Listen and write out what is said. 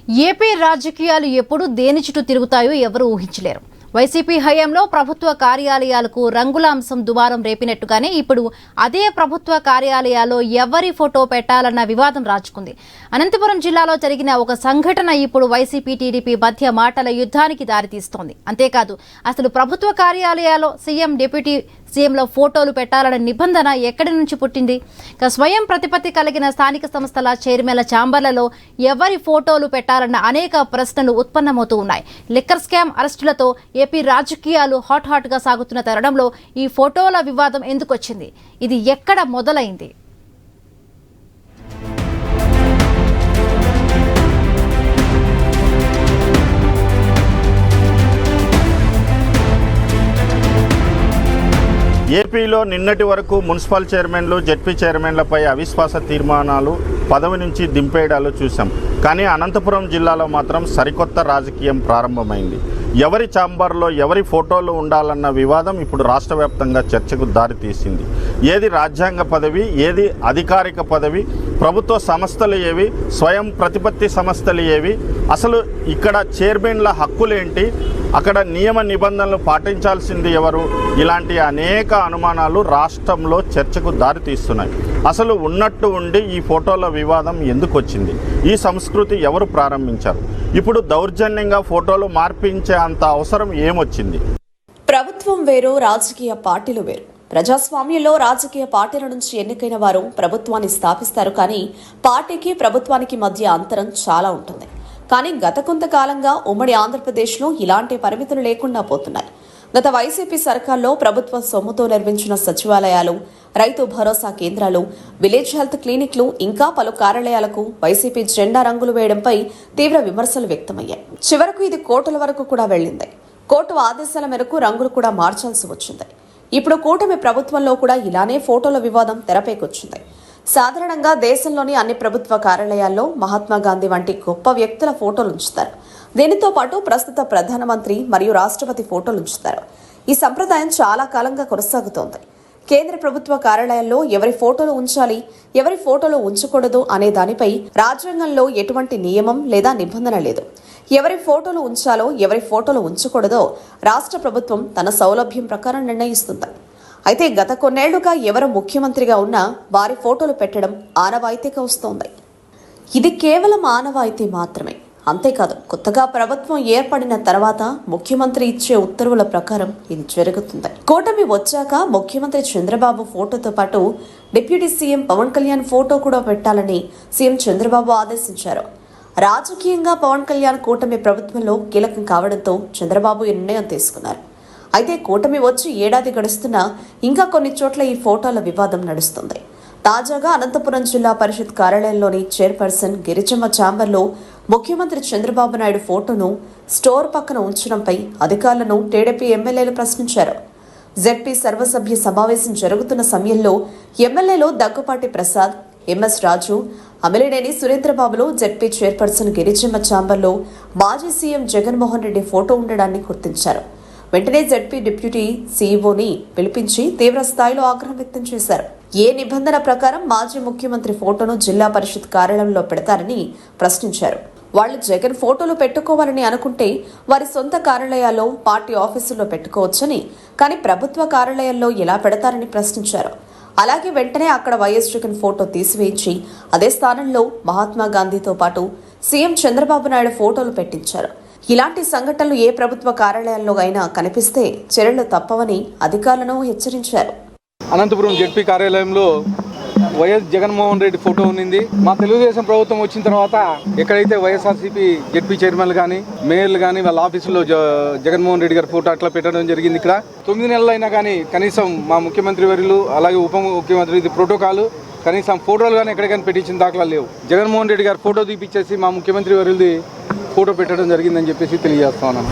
AP రాజకీయాలు ఎప్పుడు దేని చుట్టూ తిరుగుతాయో ఎవరు ఊహించలేరు. వైసీపీ హయాంలో ప్రభుత్వ కార్యాలయాలకు రంగుల అంశం దుమారం రేపినట్టుగానే ఇప్పుడు అదే ప్రభుత్వ కార్యాలయాల్లో ఎవరి ఫోటో పెట్టాలన్న వివాదం రాజుకుంది. అనంతపురం జిల్లాలో జరిగిన ఒక సంఘటన ఇప్పుడు వైసీపీ టీడీపీ మధ్య మాటల యుద్ధానికి దారితీస్తోంది. అంతేకాదు, అసలు ప్రభుత్వ కార్యాలయాల్లో సీఎం, డిప్యూటీ సీఎంల ఫోటోలు పెట్టాలన్న నిబంధన ఎక్కడి నుంచి పుట్టింది? స్వయం ప్రతిపత్తి కలిగిన స్థానిక సంస్థల చైర్మన్ల ఛాంబర్లలో ఎవరి ఫోటోలు పెట్టాలన్న అనేక ప్రశ్నలు ఉత్పన్నమవుతూ ఉన్నాయి. లిక్కర్ స్కామ్ అరెస్టులతో ఏపీ రాజకీయాలు హాట్ గా సాగుతున్న తరుణంలో ఈ ఫోటోల వివాదం ఎందుకు వచ్చింది? ఇది ఎక్కడ మొదలైంది? ఏపీలో నిన్నటి వరకు మున్సిపల్ చైర్మన్లు, జెడ్పీ చైర్మన్లపై అవిశ్వాస తీర్మానాలు, పదవి నుంచి దింపేయడాలు చూసాం. కానీ అనంతపురం జిల్లాలో మాత్రం సరికొత్త రాజకీయం ప్రారంభమైంది. ఎవరి ఛాంబర్లో ఎవరి ఫోటోలు ఉండాలన్న వివాదం ఇప్పుడు రాష్ట్ర వ్యాప్తంగా చర్చకు దారితీసింది. ఏది రాజ్యాంగ పదవి, ఏది అధికారిక పదవి, ప్రభుత్వ సంస్థలు ఏవి, స్వయం ప్రతిపత్తి సంస్థలు ఏవి, అసలు ఇక్కడ చైర్మన్ల హక్కులేంటి, అక్కడ నియమ నిబంధనలు పాటించాల్సింది ఎవరు? ఇలాంటి అనేక అనుమానాలు రాష్ట్రంలో చర్చకు దారితీస్తున్నాయి. అసలు ఉన్నట్టు ఉండి ఈ ఫోటోల వివాదం ఎందుకు వచ్చింది? ఈ సంస్కృతి ఎవరు ప్రారంభించారు? ఇప్పుడు దౌర్జన్యంగా ఫోటోలు మార్పించే అంత అవసరం ఏమొచ్చింది? ప్రభుత్వం వేరు, రాజకీయ పార్టీలు వేరు. ప్రజాస్వామ్యంలో రాజకీయ పార్టీల నుంచి ఎన్నికైన వారు ప్రభుత్వాన్ని స్థాపిస్తారు. కానీ పార్టీకి ప్రభుత్వానికి మధ్య అంతరం చాలా ఉంటుంది. కానీ గత కొంతకాలంగా ఉమ్మడి ఆంధ్రప్రదేశ్లో ఇలాంటి పరిమితులు లేకుండా పోతున్నాయి. గత వైసీపీ సర్కార్లో ప్రభుత్వ సొమ్ముతో నిర్మించిన సచివాలయాలు, రైతు భరోసా కేంద్రాలు, విలేజ్ హెల్త్ క్లినిక్లు, ఇంకా పలు కార్యాలయాలకు వైసీపీ జెండా రంగులు వేయడంపై తీవ్ర విమర్శలు వ్యక్తమయ్యాయి. చివరకు ఇది కోర్టుల వరకు కూడా వెళ్లింది. కోర్టు ఆదేశాల మేరకు రంగులు కూడా మార్చాల్సి వచ్చింది. ఇప్పుడు కూటమి ప్రభుత్వంలో కూడా ఇలానే ఫోటోల వివాదం తెరపైకొచ్చింది. సాధారణంగా దేశంలోని అన్ని ప్రభుత్వ కార్యాలయాల్లో మహాత్మా గాంధీ వంటి గొప్ప వ్యక్తుల ఫోటోలు ఉంచుతారు. దీనితో పాటు ప్రస్తుత ప్రధానమంత్రి మరియు రాష్ట్రపతి ఫోటోలు ఉంచుతారు. ఈ సంప్రదాయం చాలా కాలంగా కొనసాగుతోంది. కేంద్ర ప్రభుత్వ కార్యాలయాల్లో ఎవరి ఫోటోలు ఉంచాలి, ఎవరి ఫోటోలు ఉంచకూడదు అనే దానిపై రాజ్యాంగంలో ఎటువంటి నియమం లేదా నిబంధన లేదు. ఎవరి ఫోటోలు ఉంచాలో, ఎవరి ఫోటోలు ఉంచకూడదో రాష్ట్ర ప్రభుత్వం తన సౌలభ్యం ప్రకారం నిర్ణయిస్తుంది. అయితే గత కొన్నేళ్లుగా ఎవరు ముఖ్యమంత్రిగా ఉన్నా వారి ఫోటోలు పెట్టడం ఆనవాయితీగా వస్తోంది. ఇది కేవలం ఆనవాయితీ మాత్రమే. అంతేకాదు, కొత్తగా ప్రభుత్వం ఏర్పడిన తర్వాత ముఖ్యమంత్రి ఇచ్చే ఉత్తర్వుల ప్రకారం ఇది జరుగుతుంది. కూటమి వచ్చాక ముఖ్యమంత్రి చంద్రబాబు ఫోటోతో పాటు deputy CM Pawan Kalyan photo కూడా పెట్టాలని సీఎం చంద్రబాబు ఆదేశించారు. రాజకీయంగా పవన్ కళ్యాణ్ కూటమి ప్రభుత్వంలో కీలకం కావడంతో చంద్రబాబు ఈ నిర్ణయం తీసుకున్నారు. అయితే కూటమి వచ్చి ఏడాది గడుస్తున్నా ఇంకా కొన్ని చోట్ల ఈ ఫోటోల వివాదం నడుస్తుంది. తాజాగా అనంతపురం జిల్లా పరిషత్ కార్యాలయంలోని చైర్పర్సన్ గిరిజమ్మ ఛాంబర్లో ముఖ్యమంత్రి చంద్రబాబు నాయుడు ఫోటోను స్టోర్ పక్కన ఉంచడంపై అధికారులను టీడీపీ ఎమ్మెల్యేలు ప్రశ్నించారు. జెడ్పీ సర్వసభ్య సమావేశం జరుగుతున్న సమయంలో ఎమ్మెల్యేలు దగ్గుపాటి ప్రసాద్, ఎంఎస్ రాజు, అమిలినేని సురేంద్రబాబులు జెడ్పీ చైర్పర్సన్ గిరిజమ్మ ఛాంబర్లో మాజీ సీఎం జగన్మోహన్ రెడ్డి ఫోటో ఉండడాన్ని గుర్తించారు. వెంటనే జెడ్పీ డిప్యూటీ సీఈఓని పిలిపించి తీవ్ర స్థాయిలో ఆగ్రహం వ్యక్తం చేశారు. ఏ నిబంధన ప్రకారం మాజీ ముఖ్యమంత్రి ఫోటోను జిల్లా పరిషత్ కార్యాలయంలో పెడతారని ప్రశ్నించారు. వాళ్లు జగన్ ఫోటోలు పెట్టుకోవాలని అనుకుంటే వారి సొంత కార్యాలయాల్లో, పార్టీ ఆఫీసుల్లో పెట్టుకోవచ్చని, కానీ ప్రభుత్వ కార్యాలయాల్లో ఎలా పెడతారని ప్రశ్నించారు. అలాగే వెంటనే అక్కడ వైఎస్ జగన్ ఫోటో తీసివేయించి అదే స్థానంలో మహాత్మా గాంధీతో పాటు సీఎం చంద్రబాబు నాయుడు ఫోటోలు పెట్టించారు. ఇలాంటి సంఘటనలు ఏ ప్రభుత్వ కార్యాలయాల్లో అయినా కనిపిస్తే చర్యలు తప్పవని అధికారులను హెచ్చరించారు. అనంతపురం జెడ్పీ కార్యాలయంలో వైఎస్ జగన్మోహన్ రెడ్డి ఫోటో ఉంది. మా తెలుగుదేశం ప్రభుత్వం వచ్చిన తర్వాత ఎక్కడైతే వైఎస్ఆర్సీపీ జెడ్పీ చైర్మన్లు కానీ, మేయర్లు కానీ వాళ్ళ ఆఫీసులో జగన్మోహన్ రెడ్డి గారి ఫోటో అట్లా పెట్టడం జరిగింది. ఇక్కడ 9 నెలలైనా కానీ కనీసం మా ముఖ్యమంత్రి వర్యులు, అలాగే ఉప ముఖ్యమంత్రి, ఇది ప్రోటోకాల్, కనీసం ఫోటోలు కానీ ఎక్కడికైనా పెట్టించిన దాఖలా లేవు. జగన్మోహన్ రెడ్డి గారు ఫోటో తీపిచ్చేసి మా ముఖ్యమంత్రి వర్యులది ఫోటో పెట్టడం జరిగిందని చెప్పేసి తెలియజేస్తా ఉన్నాను.